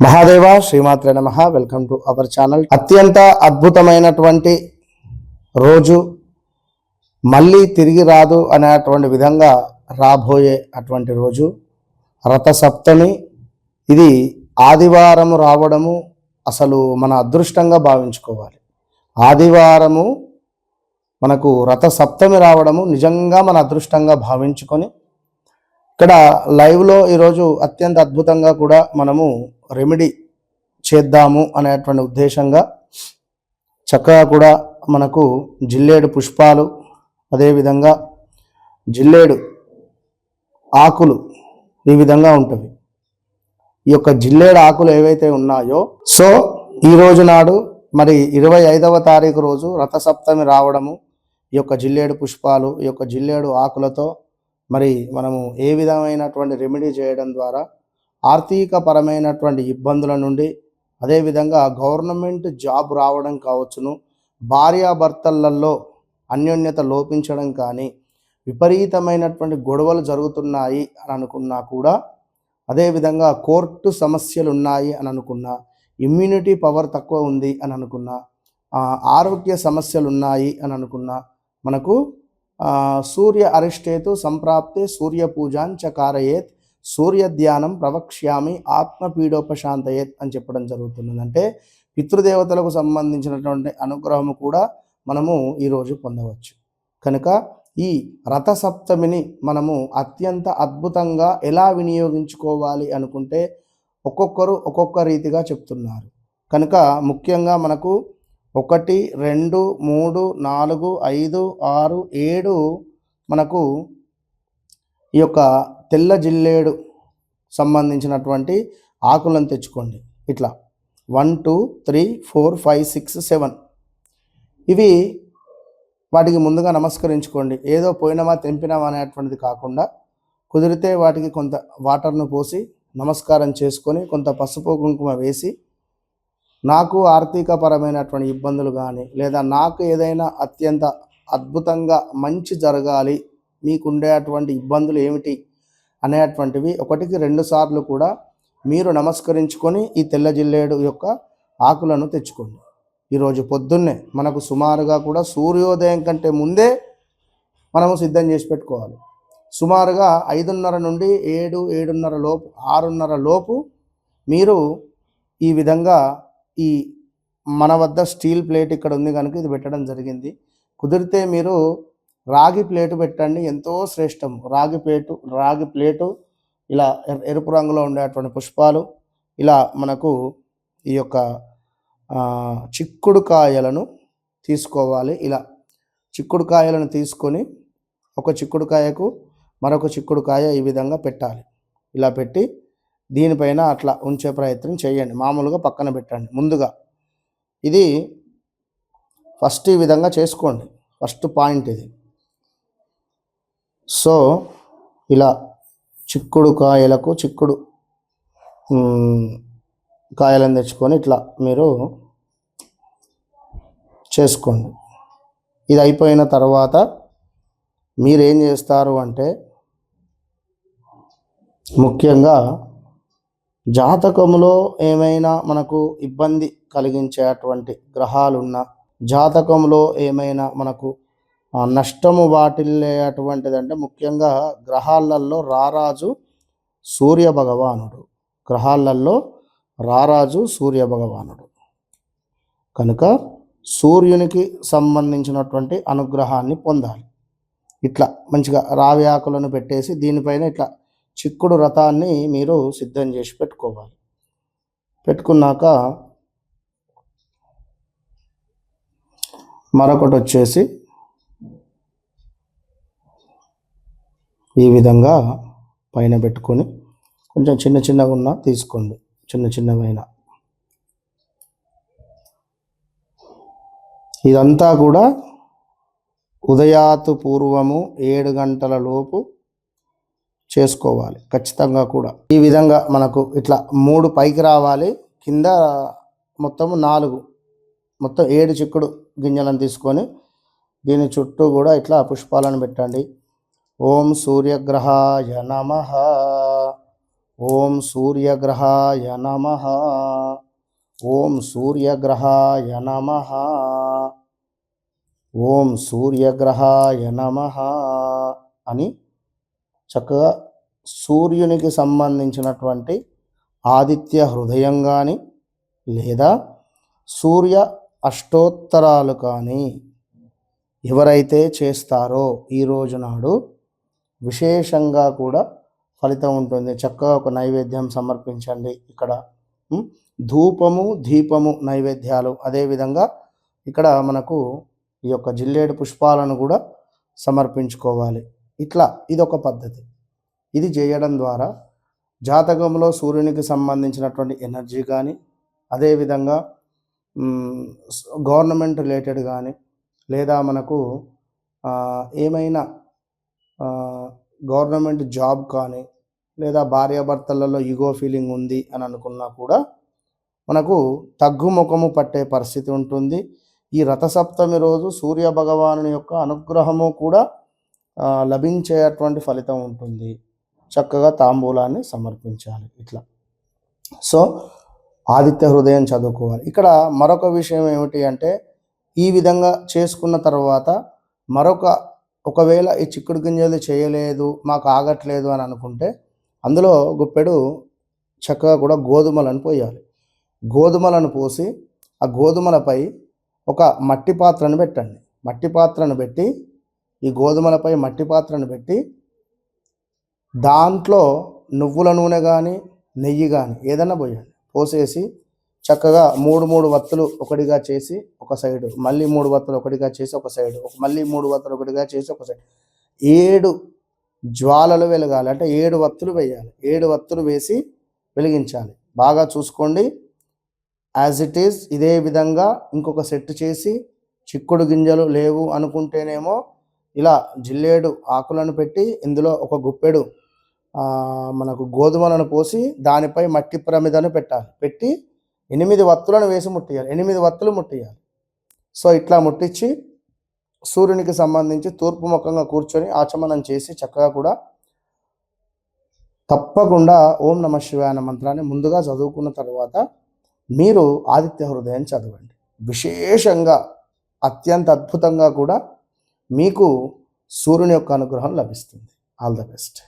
మహాదేవ శ్రీమాత్రే నమః. Welcome to our channel. అత్యంత అద్భుతమైనటువంటి రోజు, మళ్ళీ తిరిగి రాదు అనేటువంటి విధంగా రాబోయే అటువంటి రోజు రథసప్తమి. ఇది ఆదివారం రావడము అసలు మన అదృష్టంగా భావించుకోవాలి. ఆదివారము మనకు రథసప్తమి రావడము నిజంగా మన అదృష్టంగా భావించుకొని ఇక్కడ లైవ్లో ఈరోజు అత్యంత అద్భుతంగా కూడా మనము రెమెడీ చేద్దాము అనేటువంటి ఉద్దేశంగా చక్కగా కూడా మనకు జిల్లేడు పుష్పాలు, అదేవిధంగా జిల్లేడు ఆకులు ఈ విధంగా ఉంటుంది. ఈ యొక్క జిల్లేడు ఆకులు ఏవైతే ఉన్నాయో, సో ఈ రోజు నాడు మరి 25వ తారీఖు రోజు రథసప్తమి రావడము, ఈ యొక్క జిల్లేడు పుష్పాలు, ఈ యొక్క జిల్లేడు ఆకులతో మరి మనము ఏ విధమైనటువంటి రెమెడీ చేయడం ద్వారా ఆర్థిక పరమైనటువంటి ఇబ్బందుల నుండి, అదేవిధంగా గవర్నమెంట్ జాబ్ రావడం కావచ్చును, భార్యాభర్తలలో అన్యోన్యత లోపించడం కానీ, విపరీతమైనటువంటి గొడవలు జరుగుతున్నాయి అని అనుకున్నా కూడా, అదేవిధంగా కోర్టు సమస్యలు ఉన్నాయి అని అనుకున్నా, ఇమ్యూనిటీ పవర్ తక్కువ ఉంది అని అనుకున్నా, ఆరోగ్య సమస్యలు ఉన్నాయి అని అనుకున్నా, మనకు సూర్య అరిష్టేతు సంప్రాప్తే సూర్య పూజాంచ కారయేత్ సూర్య ధ్యానం ప్రవక్ష్యామి ఆత్మపీడోపశాంతయేత్ అని చెప్పడం జరుగుతున్నది. అంటే పితృదేవతలకు సంబంధించినటువంటి అనుగ్రహము కూడా మనము ఈరోజు పొందవచ్చు. కనుక ఈ రథసప్తమిని మనము అత్యంత అద్భుతంగా ఎలా వినియోగించుకోవాలి అనుకుంటే ఒక్కొక్కరు ఒక్కొక్క రీతిగా చెప్తున్నారు. కనుక ముఖ్యంగా మనకు 1, 2, 3, 4, 5, 6, 7 మనకు ఈ యొక్క తెల్ల జిల్లేడు సంబంధించినటువంటి ఆకులను తెచ్చుకోండి. ఇట్లా 1, 2, 3, 4, 5, 6, 7 ఇవి వాటికి ముందుగా నమస్కరించుకోండి. ఏదో పోయినామా తెంపినామా అనేటువంటిది కాకుండా, కుదిరితే వాటికి కొంత వాటర్ను పోసి నమస్కారం చేసుకొని, కొంత పసుపు కుంకుమ వేసి, నాకు ఆర్థిక పరమైనటువంటి ఇబ్బందులు కానీ, లేదా నాకు ఏదైనా అత్యంత అద్భుతంగా మంచి జరగాలి, మీకుండేటువంటి ఇబ్బందులు ఏమిటి అనేటువంటివి 1కి 2 సార్లు కూడా మీరు నమస్కరించుకొని ఈ తెల్ల జిల్లేడు యొక్క ఆకులను తెచ్చుకోండి. ఈరోజు పొద్దున్నే మనకు సుమారుగా కూడా సూర్యోదయం కంటే ముందే మనము సిద్ధం చేసి పెట్టుకోవాలి. సుమారుగా 5:30 నుండి 7, 7:30 లోపు, 6:30 లోపు మీరు ఈ విధంగా ఈ మన వద్ద స్టీల్ ప్లేట్ ఇక్కడ ఉంది కనుక ఇది పెట్టడం జరిగింది. కుదిరితే మీరు రాగి ప్లేటు పెట్టండి, ఎంతో శ్రేష్టం. రాగి ప్లేటు ఇలా ఎరుపు రంగులో ఉండేటువంటి పుష్పాలు, ఇలా మనకు ఈ యొక్క చిక్కుడుకాయలను తీసుకోవాలి. ఇలా చిక్కుడుకాయలను తీసుకొని ఒక చిక్కుడుకాయకు మరొక చిక్కుడుకాయ ఈ విధంగా పెట్టాలి. ఇలా పెట్టి దీనిపైన అట్లా ఉంచే ప్రయత్నం చేయండి. మామూలుగా పక్కన పెట్టండి. ముందుగా ఇది ఫస్ట్ ఈ విధంగా చేసుకోండి. ఫస్ట్ పాయింట్ ఇది. సో ఇలా చిక్కుడు కాయలను తెచ్చుకొని ఇట్లా మీరు చేసుకోండి. ఇది అయిపోయిన తర్వాత మీరేం చేస్తారు అంటే, ముఖ్యంగా జాతకములో ఏమైనా మనకు ఇబ్బంది కలిగించేటువంటి గ్రహాలున్నా, జాతకంలో ఏమైనా మనకు నష్టము వాటిల్లేటువంటిదంటే, ముఖ్యంగా గ్రహాలలో రారాజు సూర్య భగవానుడు. కనుక సూర్యునికి సంబంధించినటువంటి అనుగ్రహాన్ని పొందాలి. ఇట్లా మంచిగా రావి ఆకులను పెట్టేసి దీనిపైన ఇట్లా చిక్కుడు రథాన్ని మీరు సిద్ధం చేసి పెట్టుకోవాలి. పెట్టుకున్నాక మరొకటి వచ్చేసి ఈ విధంగా పైన పెట్టుకొని కొంచెం చిన్నగా ఉన్న తీసుకోండి, చిన్నవైన. ఇదంతా కూడా ఉదయాతు పూర్వము 7 గంటల లోపు చేసుకోవాలి ఖచ్చితంగా కూడా. ఈ విధంగా మనకు ఇట్లా 3 పైకి రావాలి, కింద మొత్తము 4, మొత్తం 7 చిక్కుడు గింజలను తీసుకొని దీని చుట్టూ కూడా ఇట్లా పుష్పాలను పెట్టండి. ఓం సూర్యగ్రహాయ నమః, ఓం సూర్యగ్రహాయ నమః. ఓం సూర్యగ్రహాయ నమః. ఓం సూర్యగ్రహాయ నమః అని చక్కగా సూర్యునికి సంబంధించినటువంటి ఆదిత్య హృదయం కానీ లేదా సూర్య అష్టోత్తరాలు కానీ ఎవరైతే చేస్తారో ఈరోజు నాడు విశేషంగా కూడా ఫలితం ఉంటుంది. చక్కగా ఒక నైవేద్యం సమర్పించండి. ఇక్కడ ధూపము దీపము నైవేద్యాలు, అదేవిధంగా ఇక్కడ మనకు ఈ యొక్క జిల్లేడు పుష్పాలను కూడా సమర్పించుకోవాలి. ఇట్లా ఇదొక పద్ధతి. ఇది చేయడం ద్వారా జాతకంలో సూర్యునికి సంబంధించినటువంటి ఎనర్జీ కానీ, అదేవిధంగా గవర్నమెంట్ రిలేటెడ్ కానీ, లేదా మనకు ఏమైనా గవర్నమెంట్ జాబ్ కానీ, లేదా భార్యాభర్తలలో ఈగో ఫీలింగ్ ఉంది అని అనుకున్నా కూడా మనకు తగ్గుముఖము పట్టే పరిస్థితి ఉంటుంది. ఈ రథసప్తమి రోజు సూర్య భగవాను యొక్క అనుగ్రహము కూడా లభించేటువంటి ఫలితం ఉంటుంది. చక్కగా తాంబూలాన్ని సమర్పించాలి. ఇట్లా సో ఆదిత్య హృదయం చదువుకోవాలి. ఇక్కడ మరొక విషయం ఏమిటి అంటే, ఈ విధంగా చేసుకున్న తర్వాత ఒకవేళ ఈ చిక్కుడు గింజలు చేయలేదు, మాకు ఆగట్లేదు అని అనుకుంటే అందులో గుప్పెడు చక్కగా కూడా గోధుమలను పోయాలి. గోధుమలను పోసి ఆ గోధుమలపై ఒక మట్టి పాత్రను పెట్టండి. మట్టి పాత్రను పెట్టి ఈ గోధుమలపై మట్టి పాత్రను పెట్టి దాంట్లో నువ్వుల నూనె కానీ నెయ్యి కానీ ఏదైనా పోయండి. పోసేసి చక్కగా మూడు వత్తులు ఒకటిగా చేసి ఒక సైడు, మళ్ళీ 3 వత్తులు ఒకటిగా చేసి ఒక సైడు, మళ్ళీ 3 వత్తులు ఒకటిగా చేసి ఒక సైడు, 7 జ్వాలలు వెలగాలి. అంటే 7 వత్తులు వేయాలి. 7 వత్తులు వేసి వెలిగించాలి. బాగా చూసుకోండి. యాజ్ ఇట్ ఈజ్ ఇదే విధంగా ఇంకొక సెట్ చేసి, చిక్కుడు గింజలు లేవు అనుకుంటేనేమో ఇలా జిల్లేడు ఆకులను పెట్టి ఇందులో ఒక గుప్పెడు మనకు గోధుమలను పోసి దానిపై మట్టి ప్రమిదను పెట్టాలి. పెట్టి 8 వత్తులను వేసి ముట్టియాలి. 8 వత్తులు ముట్టియాలి. సో ఇట్లా ముట్టించి సూర్యునికి సంబంధించి తూర్పు ముఖంగా కూర్చొని ఆచమనం చేసి చక్కగా కూడా తప్పకుండా ఓం నమ శివాయ అనే మంత్రాన్ని ముందుగా చదువుకున్న తర్వాత మీరు ఆదిత్య హృదయం చదవండి. విశేషంగా అత్యంత అద్భుతంగా కూడా మీకు సూర్యుని యొక్క అనుగ్రహం లభిస్తుంది. All the best.